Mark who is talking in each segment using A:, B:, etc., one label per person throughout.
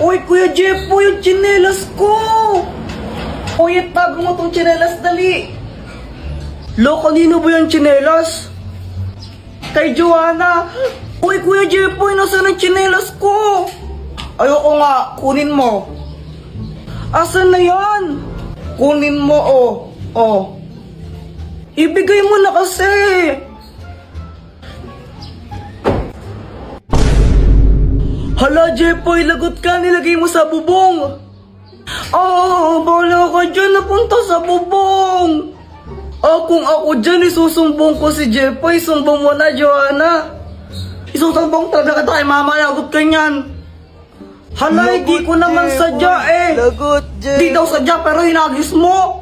A: Uy, Kuya Jepoy, yung tsinelas ko! Uy, tago mo tong tsinelas, dali! Lo, kanino ba yung tsinelas? Kay Joanna! Uy, Kuya Jepoy, nasaan ang tsinelas ko? Ayoko nga, kunin mo. Asan na yan? Kunin mo, oh. Oh. Ibigay mo na kasi. Hala, Jepoy, lagot ka, nilagay mo sa bubong. Bala ka dyan, napunta sa bubong. Kung ako dyan, isusumbong ko si Jepoy, sumbong mo na, Joanna. Isusumbong talaga kita kay mama, lagot ka niyan. Hala, hindi ko naman sadya eh.
B: Lagot,
A: Di daw sadya, pero hinagis mo.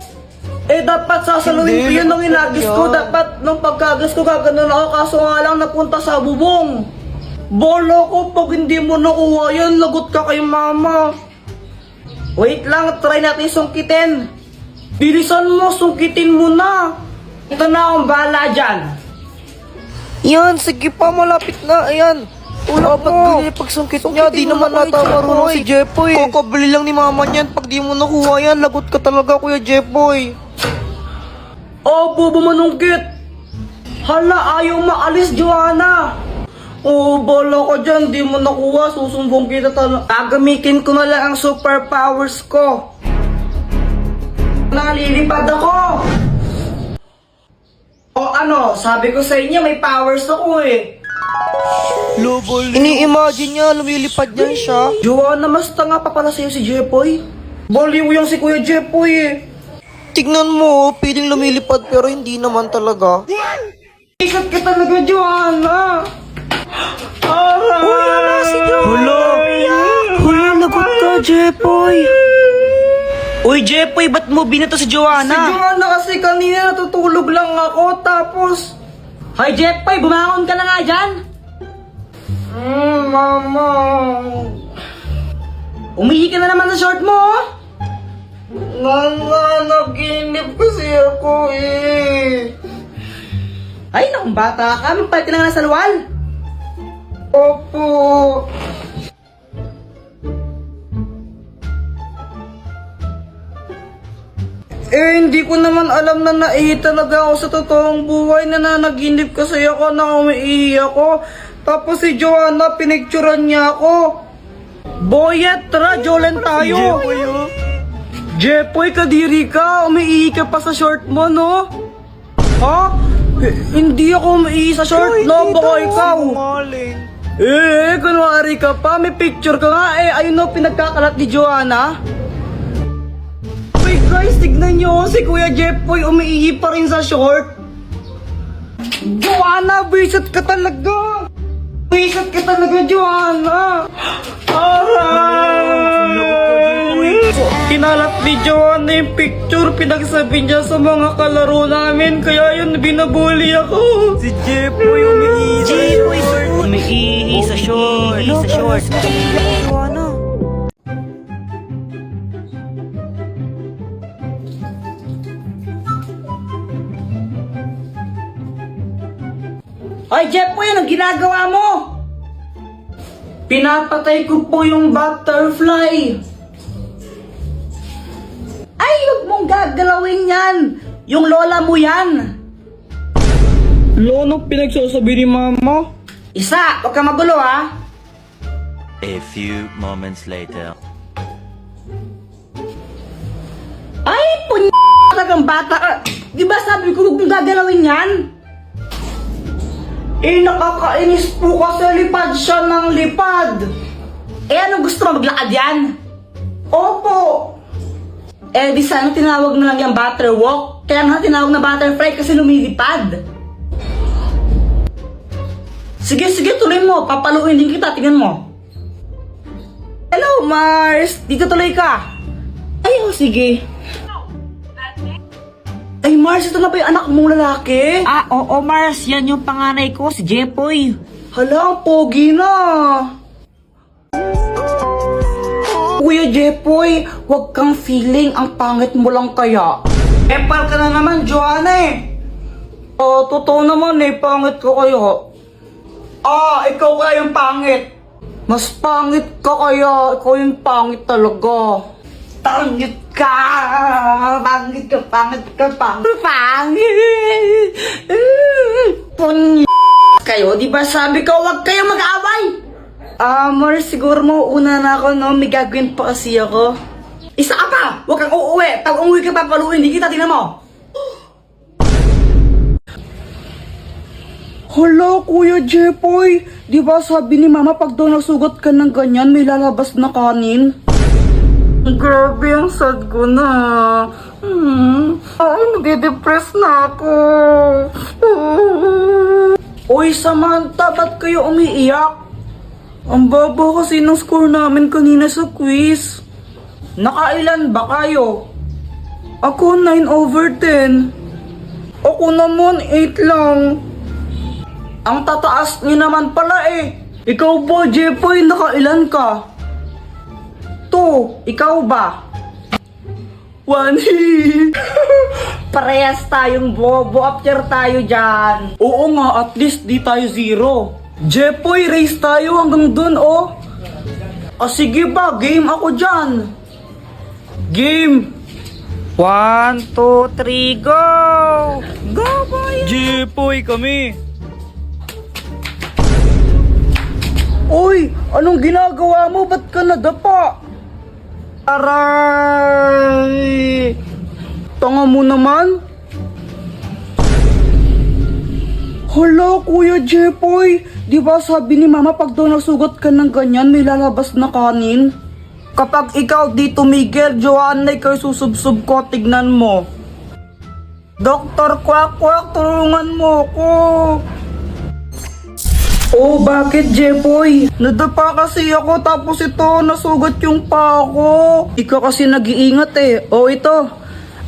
A: Dapat sasaluhin ko yun nung hinagis ko. Dapat nung pagkagas ko, gaganon ako, kaso nga lang napunta sa bubong. Bolo ko, pag hindi mo nakuha yan, lagot ka kay mama. Wait lang, try natin sungkitin. Bilisan mo, sungkitin mo na. Ito na akong bahala dyan.
B: Yan, sige pa, malapit na. Ayan. Wala pa pagsungkit niya, di naman nata marunong si Jepoy. Kakabili lang ni mama niyan. Pag di mo nakuha yan, lagot ka talaga, Kuya Jepoy.
A: Bobo manungkit. Hala, ayaw maalis, Joanna. Bala ka dyan, di mo nakuha, susumbong kita talaga. Gagamitin ko na lang ang superpowers ko. Nalilipad ako. Sabi ko sa inyo, may powers ako eh.
B: Ini-imagine niya, lumilipad niya siya.
A: Joanna, mas tanga pa pala sa'yo si Jepoy. Baliw yung si Kuya Jepoy eh.
B: Tignan mo, piling lumilipad pero hindi naman talaga.
A: Ikat ka talaga, Joanna.
B: Kuya na si Joanna.
A: Hala, lagot ka, Jepoy. Uy, Jepoy, ba't mo binato si Joanna? Si Joanna kasi kanina natutulog lang ako, tapos... Hoy, Jepoy, bumangon ka na nga dyan. Mama. Umihi ka na naman sa short mo, oh. Naginip kasi ako eh. Ay, nakong bata ka, magpalit ka na nga sa luwal. Opo. Hindi ko naman alam na naihi talaga ako sa totoong buhay. Nananaginip kasi ako na umiihi ako. Tapos si Joanna, pinicturan niya ako. Boyet, tara, Jolen tayo. Jepoy, kadiri ka. Umiihi ka pa sa short mo, no? Ha? Hindi ako umiihi sa short, no? Baka ikaw. Kunwari ka pa. May picture ka nga eh. Ayun no, pinagkakalat ni Joanna. Wait guys, tignan nyo. Si Kuya Jepoy umiihi pa rin sa short. Joanna, bisit ka talaga. Bisit ka talaga, Joanna. Aray! Kinalat ni Joanna yung picture. Pinagsabi niya sa mga kalaro namin. Kaya yun, binabuli ako.
B: Si Jepoy umiihi sa short.
A: Umiihi sa short.
B: Joanna.
A: Ay, Jepoy, anong ginagawa mo? Pinapatay ko po yung butterfly. Ay, huwag mong gagalawin yan. Yung lola mo yan. Lono, pinagsasabi ni mama? Isa, huwag ka magulo ha.
C: A few moments later.
A: Ay, talagang bata ka. Di ba sabi ko huwag mong gagalawin yan? Nakakainis po kasi lipad siya ng lipad. Ano gusto mo, maglakad yan? Opo. Di sana tinawag na lang yung butterwalk. Kaya nga tinawag na butterfly kasi lumilipad. Sige, tuloy mo. Papaluin din kita, tingnan mo. Hello, Mars. Dito tuloy ka. Ay, sige. Ay, Mars, ito na ba yung anak mong lalaki?
D: Oo, Mars. Yan yung panganay ko, si Jepoy.
A: Hala, ang pogi na. Kuya Jepoy, wag kang feeling, ang pangit mo lang kaya. Epal ka na naman, Joanna eh. Totoo naman eh, pangit ko kayo. Ikaw kaya yung pangit. Mas pangit ka kaya. Ikaw yung pangit talaga. Pangit ka! Pangit ka, pangit ka, pangit. Pangit! Kayo, di ba sabi ko huwag kayong mag-away? Mar, siguro mauuna na ako, no? May gagawin pa kasi ako. Isa ka pa! Huwag kang uuwi! Pag umuwi ka pa, paluin, hindi kita, tingnan mo! Hala, Kuya Jepoy! Di ba sabi ni Mama pag daw nasugat ka ng ganyan, may lalabas na kanin? Grabe, ang sad ko na. Ay, nade-depress na ako. Uy, Samantha, ba't kayo umiiyak? Ang baba kasi ng score namin kanina sa quiz. Nakailan ba kayo? Ako 9/10. Ako naman 8 lang. Ang tataas niyo naman pala eh. Ikaw ba, Jepoy, nakailan ka? 2, ikaw ba? 1. Parehas tayong bobo, after tayo dyan. Oo nga, at least di tayo 0. Jepoy, race tayo hanggang dun, oh. Sige ba, game ako dyan. Game.
B: 1, 2, 3, go!
A: Go, boy!
B: Jepoy kami!
A: Uy, anong ginagawa mo? Ba't ka nadapa? Aray! Tanga mo naman? Hala, Kuya Jepoy, di ba sabi ni Mama pag daw nasugat ka ng ganyan, may lalabas na kanin? Kapag ikaw di tumigil, Joanna, ikaw susubsub ko, tignan mo. Dr. Quack Quack, tulungan mo ko. Oh, bakit, Jepoy? Nadapa kasi ako tapos ito, nasugat yung paa ko. Ikaw kasi nag-iingat eh. Oh, ito.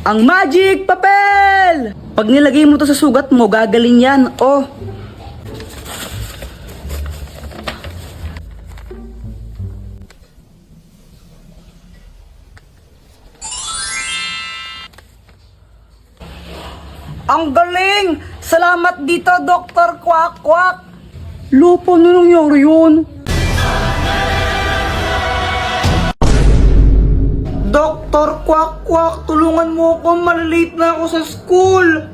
A: Ang magic papel! Pag nilagay mo to sa sugat mo, gagaling yan. Oh. Ang galing! Salamat dito, Dr. Quack Quack! Lupa na nangyari yun? Dr. Quack Quack, tulungan mo ako, malilate na ako sa school.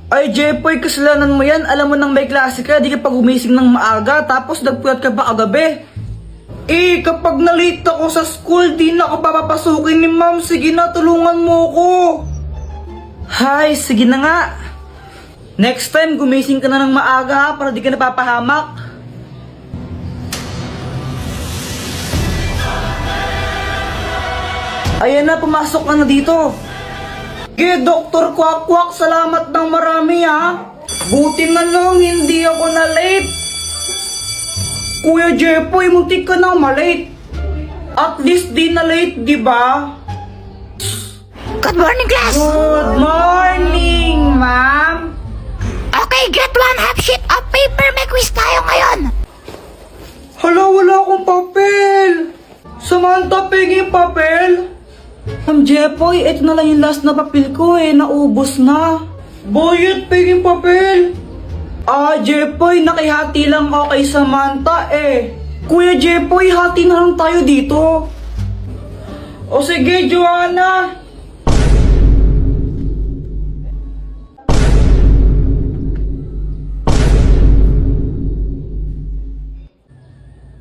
A: Ay, Jepoy, kasalanan mo yan. Alam mo nang may klase ka, di ka pa gumising ng maaga, tapos nagpuyat ka pa kagabi. Kapag nalate ako sa school, di na ako papapasukin ni ma'am. Sige na, tulungan mo ako. Hay, sige na nga. Next time, gumising ka na ng maaga ha, para di ka napapahamak. Ayan na, pumasok ka na dito. Okay, Dr. Quack Quack, salamat ng marami ha. Buti na lang, hindi ako na late. Kuya Jepoy, muntik ka na malate. At least di na late, di ba?
E: Good morning, class!
A: Good morning, ma'am.
E: Okay, get 1/2 sheet of paper. May quiz tayo ngayon.
A: Hala, wala akong papel. Samantha, pengi yung papel. Ma'am Jepoy, ito na lang yung last na papel ko eh. Naubos na. Bayad, pengi yung papel. Jepoy, nakihati lang ako kay Samantha eh. Kuya Jepoy, hati na lang tayo dito. O sige, Joanna.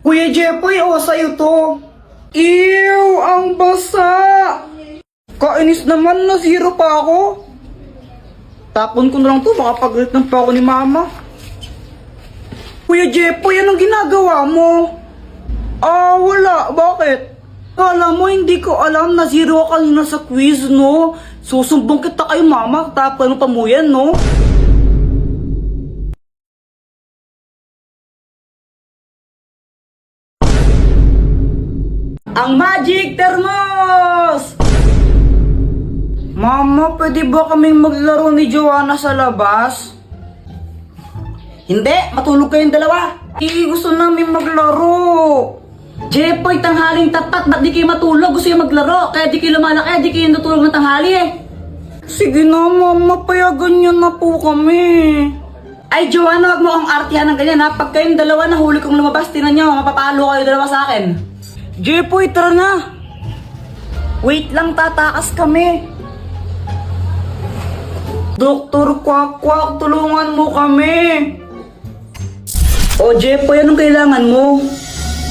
A: Kuya Jepoy, sa'yo to. Ew, ang basa. Kainis naman, na 0 pa ako. Tapon ko na lang to, baka paglit ng pa ako ni Mama. Kuya Jepoy, anong ginagawa mo? Wala. Bakit? Kala mo, hindi ko alam na 0 ka kanina sa quiz, no? Susumbong kita kay Mama, tapon pa mo yan, no? Ang magic thermos! Mama, pwede ba kaming maglaro ni Joanna sa labas? Hindi, matulog kayong dalawa. Gusto namin maglaro. Jepoy, tanghaling tapat, ba't di kayo matulog? Gusto yung maglaro, kaya di kayo lumalaki, di kayo natulog ng tanghali eh. Sige na, Mama, payagan niyo na po kami. Ay, Joanna, wag mo akong artihan ng ganyan ha. Pag kayong dalawa nahuli kong lumabas, tinan nyo, mapapalo kayo dalawa sa akin. Jepoy, tara na. Wait lang, tatakas kami. Doktor Kwak-Kwak, tulungan mo kami. O, Jepoy, anong kailangan mo?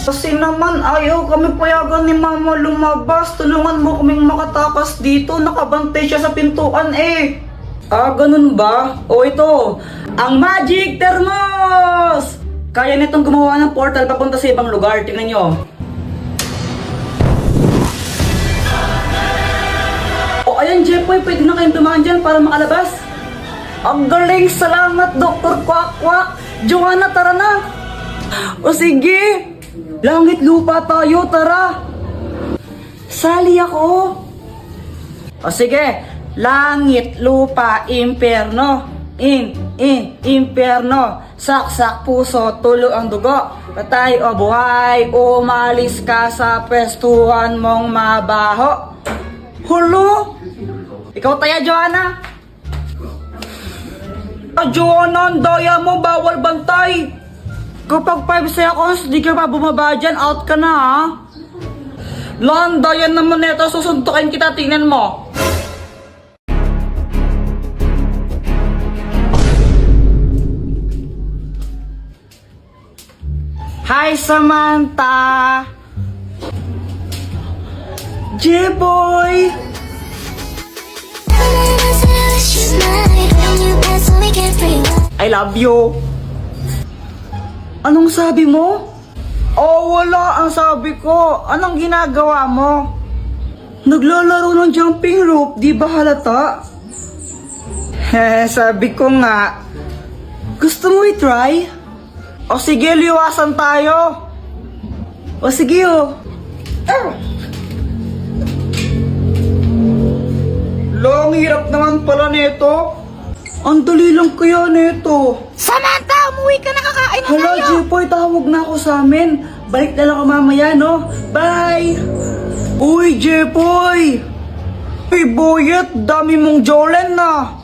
A: Kasi naman, ayaw kami payagan ni Mama lumabas. Tulungan mo kaming makatakas dito. Nakabantay siya sa pintuan eh. Ah, ganun ba? O ito, ang Magic Thermos! Kaya nitong gumawa ng portal papunta sa ibang lugar. Tingnan nyo. O ayan, Jepoy, pwede na kayong dumaan dyan para makalabas. Ang galing! Salamat, Dr. Kwak-Kwak! Joanna, tara na! O sige! Langit lupa tayo, tara! Sali ako! O sige! Langit, lupa, impyerno. Impyerno. Saksak puso, tulo ang dugo. Patay o buhay, umalis ka sa pwestuhan mong mabaho. Hulo! Ikaw taya, Joanna? Joanna, ang daya mo, bawal bantay. Kapag 5 seconds, di ka pa bumaba dyan, out ka na ha. Landayan naman nito, susuntukin kita, tingnan mo. Hi, Samantha! J-Boy! I love you! Anong sabi mo? Oh, wala ang sabi ko. Anong ginagawa mo? Naglalaro ng jumping rope, di ba halata? Sabi ko nga. Gusto mo i-try? O sige, liwasan tayo. O sige, oh. Long hirap naman pala nito. Ang dali lang kaya nito.
E: Samantha, umuwi ka na, kakain na
A: Hello,
E: tayo.
A: Jepoy, tawag na ako sa amin. Balik na lang ako mamaya, no? Bye! Uy, Jepoy! Hey, Boyet, dami mong Jolen na.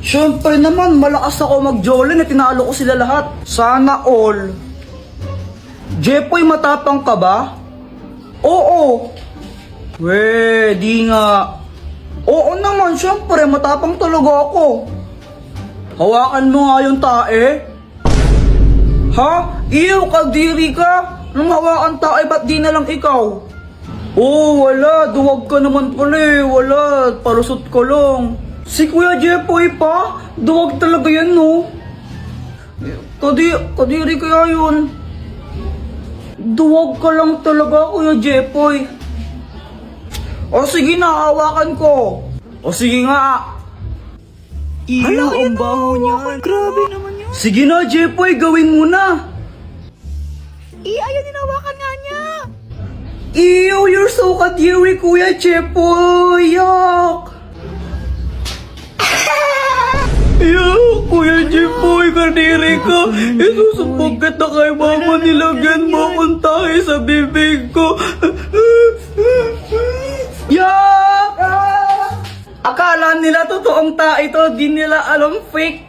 A: Siyempre naman, malakas ako mag-Jolen, tinalo ko sila lahat. Sana all. Jepoy, matapang ka ba? Oo. We, di nga. Oo naman, siyempre, matapang talaga ako. Hawakan mo nga yung tae. Ha? Iyo, kadiri ka. Nung hawakan tae, ba't di na lang ikaw? Oh, wala. Duwag ka naman pala eh. Wala. Palusot ko lang. Si Kuya Jepoy pa? Duwag talaga yan, no? Kadiri kaya yun. Duwag ka lang talaga, Kuya Jepoy. O sige na, hawakan ko. O sige nga. Hala, ang baho niyan. Grabe naman yun. Sige na, Jepoy, gawin mo na.
E: Ayaw, ninawakan nga niya.
A: Ew, you're so kadiri, Kuya Jepoy. Yuck. Yuck, Kuya Jepoy, kadiri ka. Isusubukat na kay mama, nilagyan mo akong tayo sa bibig ko. Yuck! Akala nila totoong tae ito, di nila alam fake.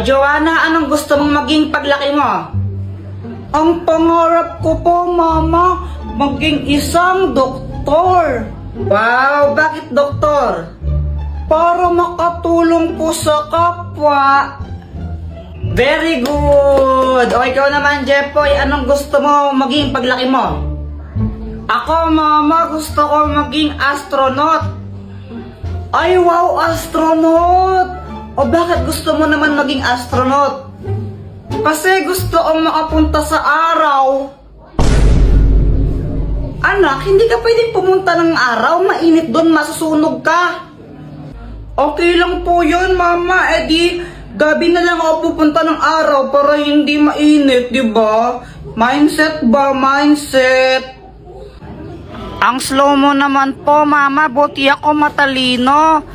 A: Joanna, anong gusto mong maging paglaki mo? Ang pangarap ko po, Mama, maging isang doktor. Wow, bakit doktor? Para makatulong po sa kapwa. Very good. O ikaw naman, Jepoy, anong gusto mo maging paglaki mo? Ako, Mama, gusto ko maging astronaut. Ay, wow, astronaut! O bakit gusto mo naman maging astronaut? Kasi gusto kong makapunta sa araw. Anak, hindi ka pwedeng pumunta ng araw. Mainit doon, masusunog ka. Okay lang po yun, Mama. Eh di, gabi na lang ako pupunta ng araw para hindi mainit, di ba? Mindset ba? Mindset. Ang slow mo naman po, Mama. Buti ako matalino.